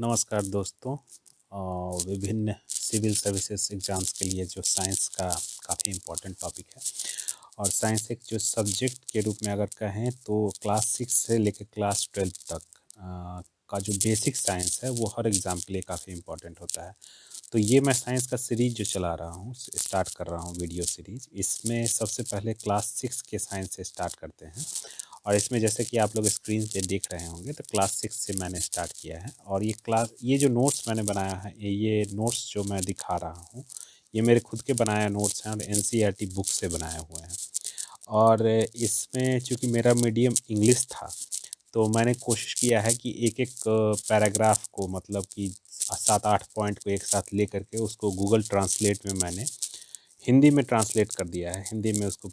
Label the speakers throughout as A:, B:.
A: नमस्कार दोस्तों। विभिन्न सिविल सर्विसेज एग्ज़ाम्स के लिए जो साइंस का काफ़ी इम्पोर्टेंट टॉपिक है और साइंस एक जो सब्जेक्ट के रूप में अगर कहें तो क्लास 6 से लेकर क्लास 12 तक का जो बेसिक साइंस है वो हर एग्ज़ाम के लिए काफ़ी इम्पोर्टेंट होता है। तो ये मैं साइंस का सीरीज़ जो चला रहा हूँ, स्टार्ट कर रहा हूँ वीडियो सीरीज़, इसमें सबसे पहले क्लास 6 के साइंस से स्टार्ट करते हैं। और इसमें जैसे कि आप लोग स्क्रीन पे देख रहे होंगे तो क्लास 6 से मैंने स्टार्ट किया है। और ये जो नोट्स मैंने बनाया है, ये नोट्स जो मैं दिखा रहा हूँ, ये मेरे खुद के बनाए नोट्स हैं और एनसीईआरटी बुक से बनाए हुए हैं। और इसमें चूँकि मेरा मीडियम इंग्लिश था, तो मैंने कोशिश किया है कि एक-एक पैराग्राफ को, मतलब कि 7-8 पॉइंट को एक साथ लेकर के उसको गूगल ट्रांसलेट में मैंने हिंदी में ट्रांसलेट कर दिया है, हिंदी में उसको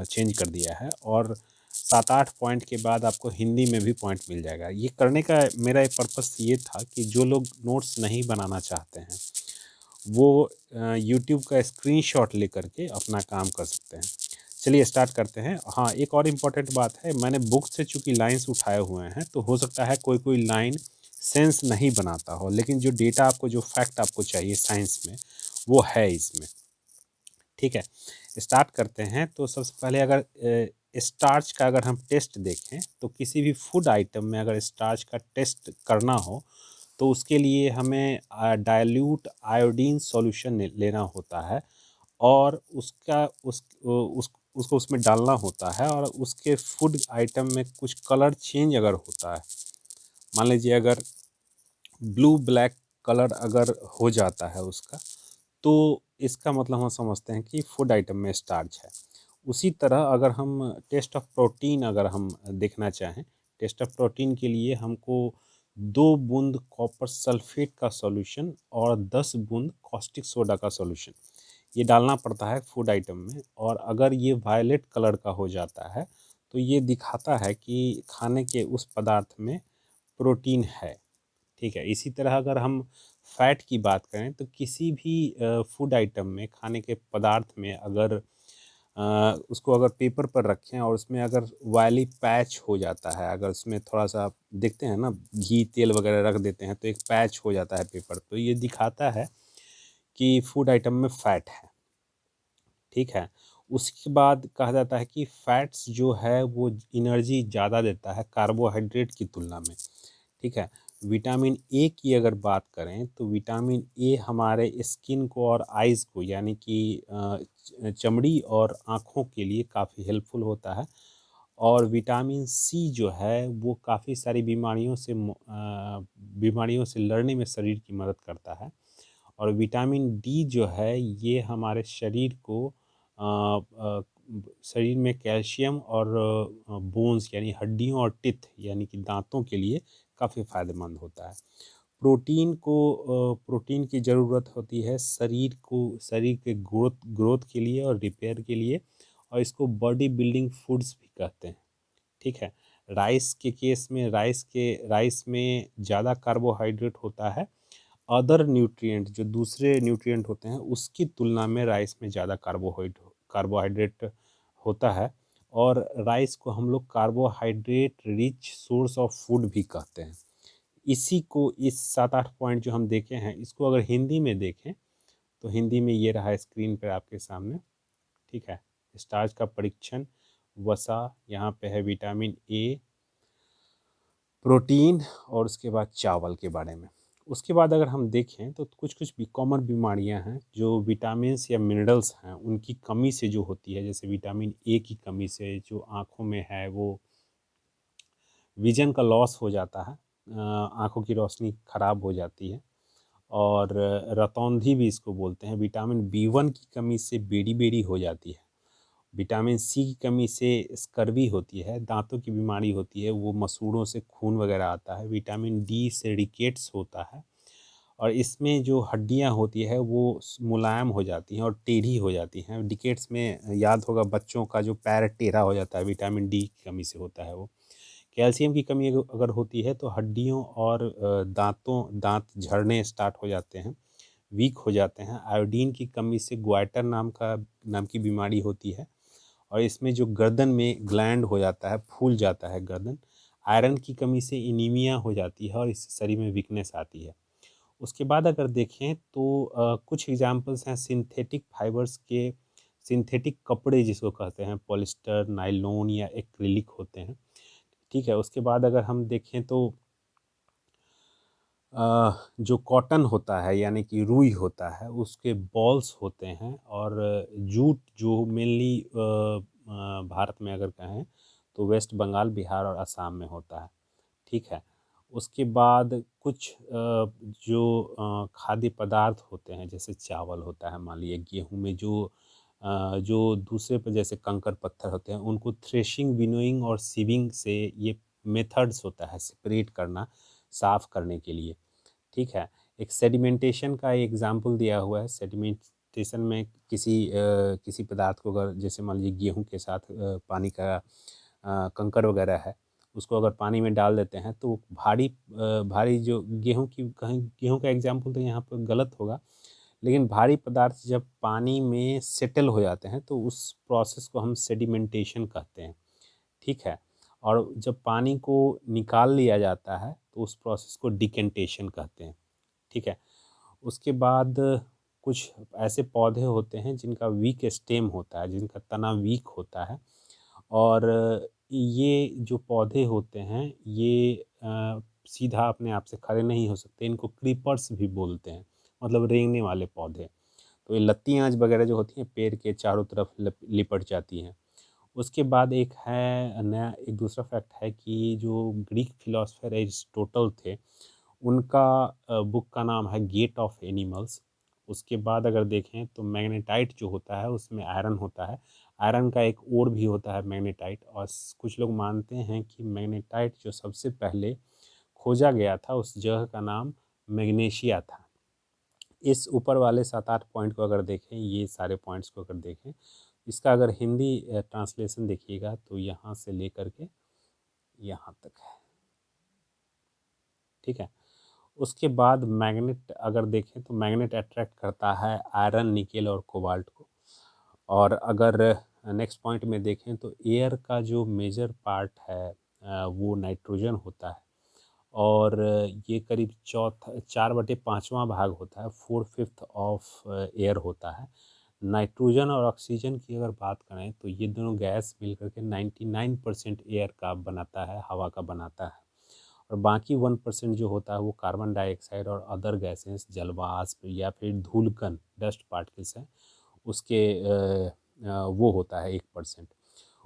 A: चेंज कर दिया है। और 7-8 पॉइंट के बाद आपको हिंदी में भी पॉइंट मिल जाएगा। ये करने का मेरा एक पर्पस ये था कि जो लोग नोट्स नहीं बनाना चाहते हैं, वो यूट्यूब का स्क्रीनशॉट लेकर के अपना काम कर सकते हैं। चलिए स्टार्ट करते हैं। हाँ, एक और इम्पॉर्टेंट बात है, मैंने बुक से चूँकि लाइन्स उठाए हुए हैं, तो हो सकता है कोई-कोई लाइन सेंस नहीं बनाता हो, लेकिन जो डेटा आपको, जो फैक्ट आपको चाहिए साइंस में, वो है इसमें। ठीक है, स्टार्ट करते हैं। तो सबसे पहले अगर स्टार्च का अगर हम टेस्ट देखें, तो किसी भी फूड आइटम में अगर स्टार्च का टेस्ट करना हो, तो उसके लिए हमें डाइल्यूट आयोडीन सॉल्यूशन लेना होता है और उसको उसमें डालना होता है। और उसके फूड आइटम में कुछ कलर चेंज अगर होता है, मान लीजिए अगर ब्लू ब्लैक कलर अगर हो जाता है उसका, तो इसका मतलब हम समझते हैं कि फूड आइटम में स्टार्च है। उसी तरह अगर हम टेस्ट ऑफ प्रोटीन अगर हम देखना चाहें, टेस्ट ऑफ प्रोटीन के लिए हमको 2 बूंद कॉपर सल्फेट का सॉल्यूशन और 10 बूंद कॉस्टिक सोडा का सॉल्यूशन ये डालना पड़ता है फूड आइटम में। और अगर ये वायलेट कलर का हो जाता है, तो ये दिखाता है कि खाने के उस पदार्थ में प्रोटीन है। ठीक है, इसी तरह अगर हम फैट की बात करें, तो किसी भी फूड आइटम में, खाने के पदार्थ में अगर उसको अगर पेपर पर रखें और उसमें अगर वायली पैच हो जाता है, अगर उसमें थोड़ा-सा आप देखते हैं ना, घी तेल वगैरह रख देते हैं तो एक पैच हो जाता है पेपर, तो ये दिखाता है कि फूड आइटम में फैट है। ठीक है, उसके बाद कहा जाता है कि फैट्स जो है वो एनर्जी ज़्यादा देता है कार्बोहाइड्रेट की तुलना में। ठीक है, विटामिन ए की अगर बात करें, तो विटामिन ए हमारे स्किन को और आइज़ को, यानी कि चमड़ी और आँखों के लिए काफ़ी हेल्पफुल होता है। और विटामिन सी जो है वो काफ़ी सारी बीमारियों से लड़ने में शरीर की मदद करता है। और विटामिन डी जो है ये हमारे शरीर को शरीर में कैल्शियम और बोन्स यानी हड्डियों और टिथ यानी कि दांतों के लिए काफ़ी फ़ायदेमंद होता है। प्रोटीन की ज़रूरत होती है शरीर के ग्रोथ के लिए और रिपेयर के लिए। और इसको बॉडी बिल्डिंग फूड्स भी कहते हैं। ठीक है, राइस के केस में राइस में ज़्यादा कार्बोहाइड्रेट होता है। अदर न्यूट्रिएंट, जो दूसरे न्यूट्रिएंट होते हैं, उसकी तुलना में राइस में ज़्यादा कार्बोहाइड्रेट होता है। और राइस को हम लोग carbohydrate rich source of food भी कहते हैं। इसी को, इस 7-8 पॉइंट जो हम देखे हैं, इसको अगर हिंदी में देखें, तो हिंदी में ये रहा स्क्रीन पर आपके सामने। ठीक है, स्टार्च का परीक्षण, वसा, यहाँ पे है विटामिन ए, प्रोटीन, और उसके बाद चावल के बारे में। उसके बाद अगर हम देखें तो कुछ-कुछ भी कॉमन बीमारियां हैं जो विटामिन्स या मिनरल्स हैं उनकी कमी से जो होती है। जैसे विटामिन ए की कमी से जो आँखों में है वो विज़न का लॉस हो जाता है, आँखों की रोशनी ख़राब हो जाती है। और रतौंधी भी इसको बोलते हैं। विटामिन बी1 की कमी से बेड़ी-बेड़ी हो जाती है। विटामिन सी की कमी से स्कर्वी होती है, दांतों की बीमारी होती है, वो मसूड़ों से खून वगैरह आता है। विटामिन डी से रिकेट्स होता है और इसमें जो हड्डियां होती है वो मुलायम हो जाती हैं और टेढ़ी हो जाती हैं। डिकेट्स में याद होगा बच्चों का जो पैर टेढ़ा हो जाता है, विटामिन डी की कमी से होता है वो। कैल्शियम की कमी अगर होती है तो हड्डियों और दांत झड़ने स्टार्ट हो जाते हैं, वीक हो जाते हैं। आयोडीन की कमी से ग्वाइटर नाम की बीमारी होती है। और इसमें जो गर्दन में ग्लैंड हो जाता है, फूल जाता है गर्दन। आयरन की कमी से एनीमिया हो जाती है और इससे शरीर में वीकनेस आती है। उसके बाद अगर देखें तो कुछ एग्जांपल्स हैं सिंथेटिक फाइबर्स के, सिंथेटिक कपड़े जिसको कहते हैं पॉलिस्टर, नायलॉन या एक्रिलिक होते हैं, ठीक है। उसके बाद अगर हम देखें तो जो कॉटन होता है यानी कि रुई होता है उसके बॉल्स होते हैं, और जूट जो मेनली भारत में अगर कहें तो वेस्ट बंगाल, बिहार और असम में होता है, ठीक है। उसके बाद कुछ जो खाद्य पदार्थ होते हैं जैसे चावल होता है, मान लीजिए गेहूं में जो दूसरे पर जैसे कंकर पत्थर होते हैं उनको थ्रेशिंग, विनोइंग और सीविंग से ये मेथड्स होता है सेपरेट करना, साफ करने के लिए, ठीक है। एक सेडिमेंटेशन का एग्जाम्पल दिया हुआ है। सेडिमेंटेशन में किसी पदार्थ को अगर जैसे मान लीजिए गेहूं के साथ पानी का कंकड़ वगैरह है, उसको अगर पानी में डाल देते हैं तो भारी जो गेहूं की कहीं गेहूं का एग्जाम्पल तो यहाँ पर गलत होगा, लेकिन भारी पदार्थ जब पानी में सेटल हो जाते हैं तो उस प्रोसेस को हम सेडिमेंटेशन कहते हैं, ठीक है। और जब पानी को निकाल लिया जाता है तो उस प्रोसेस को डिकेंटेशन कहते हैं, ठीक है। उसके बाद कुछ ऐसे पौधे होते हैं जिनका वीक स्टेम होता है, जिनका तना वीक होता है, और ये जो पौधे होते हैं ये सीधा अपने आप से खड़े नहीं हो सकते, इनको क्रीपर्स भी बोलते हैं, मतलब रेंगने वाले पौधे। तो ये लत्तियाँ वगैरह जो होती हैं पेड़ के चारों तरफ लिपट जाती हैं। उसके बाद एक दूसरा फैक्ट है कि जो ग्रीक फिलोसफर एरिस्टोटल थे उनका बुक का नाम है गेट ऑफ एनिमल्स। उसके बाद अगर देखें तो मैग्नेटाइट जो होता है उसमें आयरन होता है, आयरन का एक और भी होता है मैग्नेटाइट, और कुछ लोग मानते हैं कि मैग्नेटाइट जो सबसे पहले खोजा गया था उस जगह का नाम मैग्नेशिया था। इस ऊपर वाले 7-8 पॉइंट को अगर देखें, ये सारे पॉइंट्स को अगर देखें, इसका अगर हिंदी ट्रांसलेशन देखिएगा तो यहाँ से लेकर के यहाँ तक है, ठीक है। उसके बाद मैग्नेट अगर देखें तो मैग्नेट अट्रैक्ट करता है आयरन, निकेल और कोबाल्ट को। और अगर नेक्स्ट पॉइंट में देखें तो एयर का जो मेजर पार्ट है वो नाइट्रोजन होता है, और ये करीब 4/5वां भाग होता है, 4/5 ऑफ एयर होता है। नाइट्रोजन और ऑक्सीजन की अगर बात करें तो ये दोनों गैस मिलकर के 99% एयर का बनाता है, हवा का बनाता है, और बाकी 1% जो होता है वो कार्बन डाइऑक्साइड और अदर गैसेस, जलवाष्प या फिर धूलकण, डस्ट पार्टिकल्स हैं, उसके वो होता है 1%।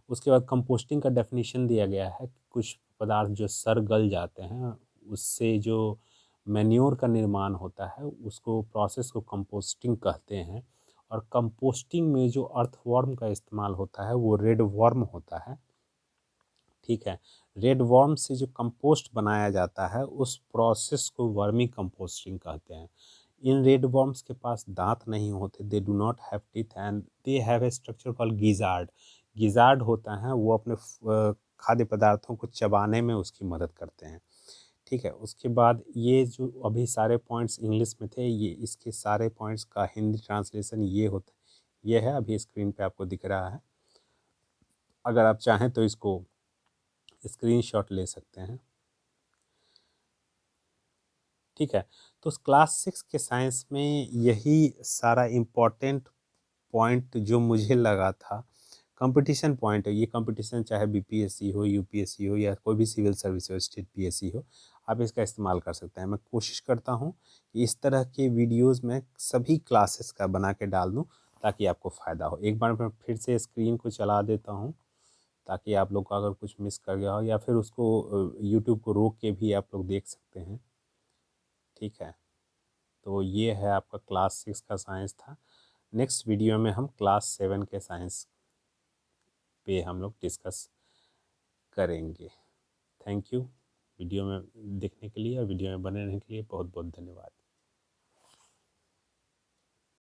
A: उसके बाद कंपोस्टिंग का डेफिनेशन दिया गया है कि कुछ पदार्थ जो सड़ गल जाते हैं उससे जो मैन्योर का निर्माण होता है उसको प्रोसेस को कंपोस्टिंग कहते हैं, और कंपोस्टिंग में जो अर्थवर्म का इस्तेमाल होता है वो रेड वर्म होता है, ठीक है। रेड वर्म से जो कंपोस्ट बनाया जाता है उस प्रोसेस को वर्मी कंपोस्टिंग कहते हैं। इन रेड वर्म्स के पास दांत नहीं होते, they do not have teeth and they have a structure called gizzard. Gizzard होता है वो अपने खाद्य पदार्थों को चबाने में उसकी मदद करते हैं, ठीक है। उसके बाद ये जो अभी सारे पॉइंट्स इंग्लिश में थे, ये इसके सारे पॉइंट्स का हिंदी ट्रांसलेशन ये है, अभी स्क्रीन पे आपको दिख रहा है। अगर आप चाहें तो इसको स्क्रीनशॉट ले सकते हैं, ठीक है। तो क्लास 6 के साइंस में यही सारा इम्पोर्टेंट पॉइंट जो मुझे लगा था, कंपटीशन पॉइंट है ये। कंपटीशन चाहे बीपीएससी हो, यूपीएससी हो, या कोई भी सिविल सर्विस हो, स्टेट पीएससी हो, आप इसका इस्तेमाल कर सकते हैं। मैं कोशिश करता हूँ कि इस तरह के वीडियोस में सभी क्लासेस का बना के डाल दूँ ताकि आपको फ़ायदा हो। एक बार मैं फिर से स्क्रीन को चला देता हूँ ताकि आप लोग को अगर कुछ मिस कर गया हो या फिर उसको यूट्यूब को रोक के भी आप लोग देख सकते हैं, ठीक है। तो ये है आपका क्लास 6 का साइंस था। नेक्स्ट वीडियो में हम क्लास 7 के साइंस पे हम लोग डिस्कस करेंगे। थैंक यू वीडियो में देखने के लिए और वीडियो में बने रहने के लिए बहुत बहुत धन्यवाद।